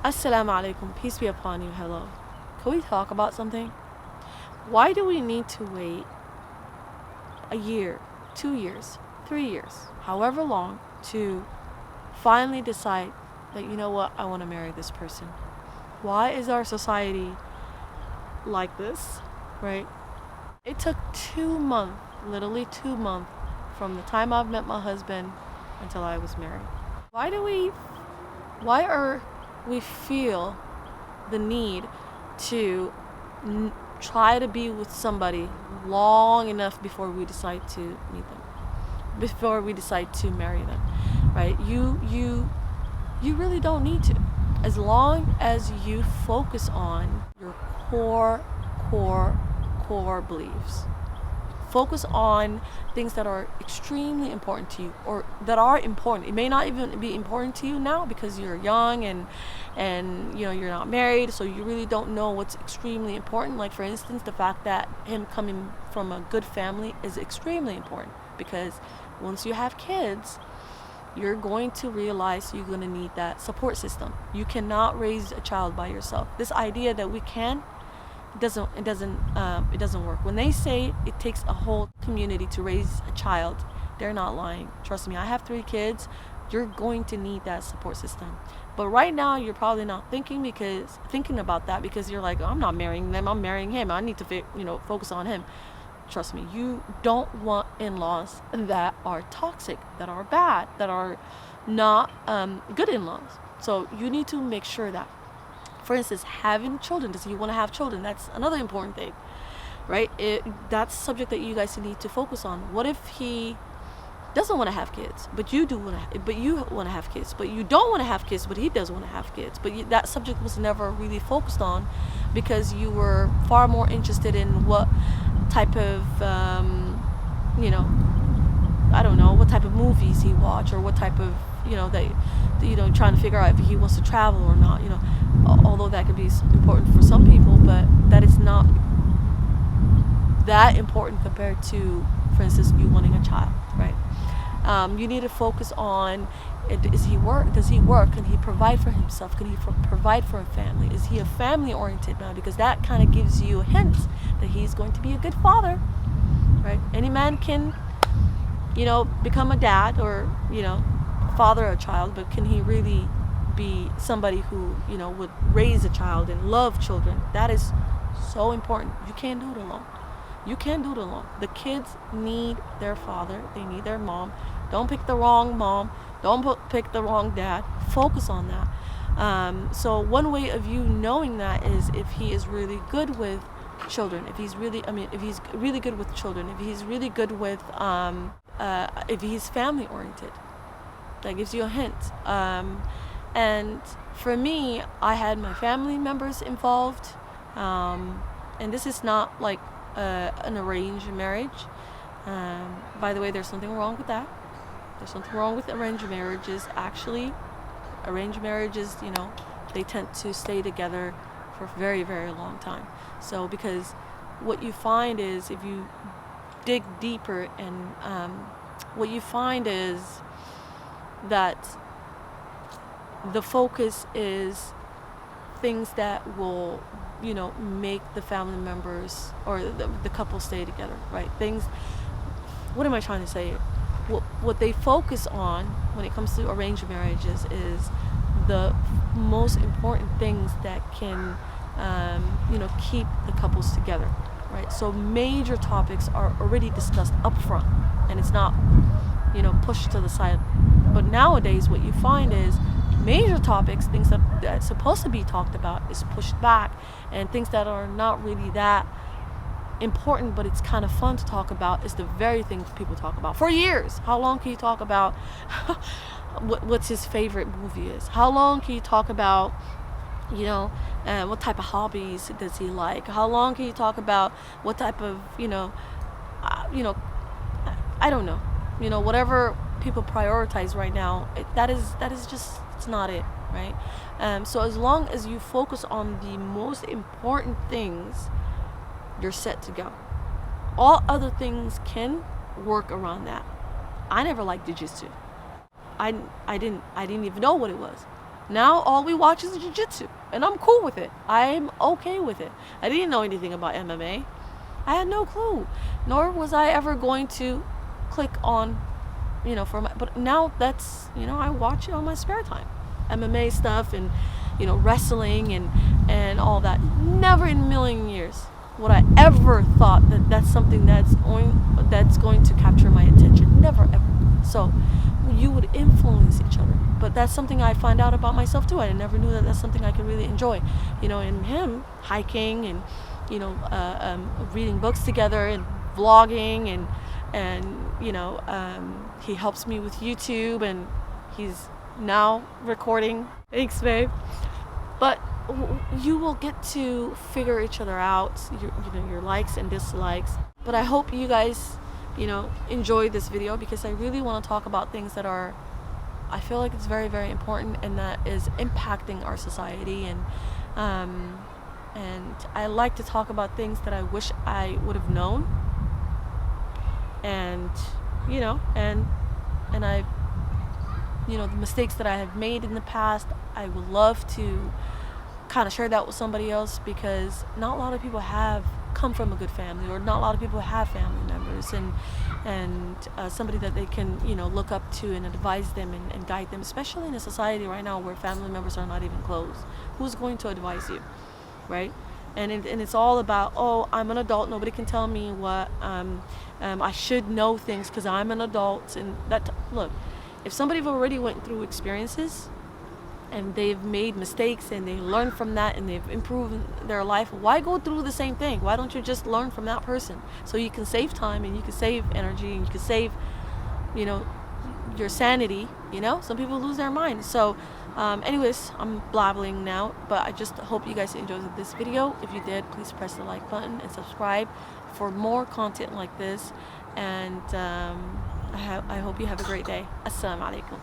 Assalamu alaikum, peace be upon you, hello. Can we talk about something? Why do we need to wait a year, 2 years, 3 years, however long, to finally decide that, you know what, I want to marry this person? Why is our society like this, right? It took 2 months, literally 2 months, from the time I've met my husband until I was married. Why are we feel the need to try to be with somebody long enough before we decide to meet them, before we decide to marry them, right? You really don't need to, as long as you focus on your core beliefs. Focus on things that are extremely important to you, or that are important. It may not even be important to you now because you're young and you're not married, so you really don't know what's extremely important. Like, for instance, the fact that him coming from a good family is extremely important, because once you have kids, you're going to realize you're going to need that support system. You cannot raise a child by yourself. This idea that we can, it doesn't work. When they say it takes a whole community to raise a child, they're not lying. Trust me, I have 3 kids. You're going to need that support system. But right now, you're probably not thinking about that, because you're like, oh, I'm not marrying them, I'm marrying him. I need to focus on him. Trust me, you don't want in-laws that are toxic, that are bad, that are not good in-laws. So you need to make sure that, for instance, having children, does he want to have children? That's another important thing, right? That's a subject that you guys need to focus on. What if he doesn't want to have kids, but you want to have kids, but you don't want to have kids, but he does want to have kids, but that subject was never really focused on, because you were far more interested in what type of I don't know what type of movies he watch, or what type of trying to figure out if he wants to travel or not, although that could be important for some people, but that is not that important compared to, for instance, you wanting a child, right? You need to focus on, does he work? Can he provide for himself? Can he provide for a family? Is he a family oriented man? Because that kind of gives you a hint that he's going to be a good father, right? Any man can become a dad, or father a child, but can he really be somebody who would raise a child and love children? That is so important. You can't do it alone. The kids need their father, they need their mom. Don't pick the wrong mom, don't pick the wrong dad. Focus on that. So one way of you knowing that is if he is really good with children, if he's really good with children, if he's really good with if he's family oriented. That gives you a hint. And for me, I had my family members involved, and this is not like an arranged marriage. By the way, there's something wrong with that. There's something wrong with arranged marriages. Actually, arranged marriages, they tend to stay together for a very, very long time. So because what you find is, if you dig deeper, and what you find is that the focus is things that will make the family members, or the couple, stay together, right? What am I trying to say? What they focus on when it comes to arranged marriages is the most important things that can keep the couples together, right? So major topics are already discussed up front, and it's not pushed to the side. But nowadays what you find is major topics, things that's supposed to be talked about, is pushed back, and things that are not really that important but it's kind of fun to talk about is the very things people talk about for years. How long can you talk about what's his favorite movie is? How long can you talk about what type of hobbies does he like? How long can you talk about what type of I don't know, whatever people prioritize right now, that is just, it's not it, right? So as long as you focus on the most important things, you're set to go. All other things can work around that. I never liked jiu-jitsu. I didn't even know what it was. Now all we watch is jiu-jitsu, and I'm cool with it. I'm okay with it. I didn't know anything about MMA. I had no clue, nor was I ever going to click on, but now that's, I watch it on my spare time. MMA stuff and, wrestling and all that. Never in a million years would I ever thought that that's something that's going to capture my attention. Never ever. So you would influence each other, but that's something I find out about myself too. I never knew that that's something I could really enjoy. And him hiking and reading books together and vlogging and he helps me with YouTube, and he's now recording. Thanks, babe. But you will get to figure each other out, your likes and dislikes. But I hope you guys enjoy this video, because I really want to talk about things that I feel like it's very, very important, and that is impacting our society. And I like to talk about things that I wish I would have known, and I the mistakes that I have made in the past. I would love to kind of share that with somebody else, because not a lot of people have come from a good family, or not a lot of people have family members and somebody that they can look up to and advise them and guide them, especially in a society right now where family members are not even close. Who's going to advise you, right? And it's all about, oh, I'm an adult, nobody can tell me what I should know things because I'm an adult. And look, if somebody already went through experiences and they've made mistakes and they learned from that and they've improved their life, why go through the same thing? Why don't you just learn from that person, so you can save time and you can save energy and you can save your sanity? Some people lose their mind. So anyways, I'm blabbling now, but I just hope you guys enjoyed this video. If you did, please press the like button and subscribe for more content like this. And I hope you have a great day. Assalamu alaikum.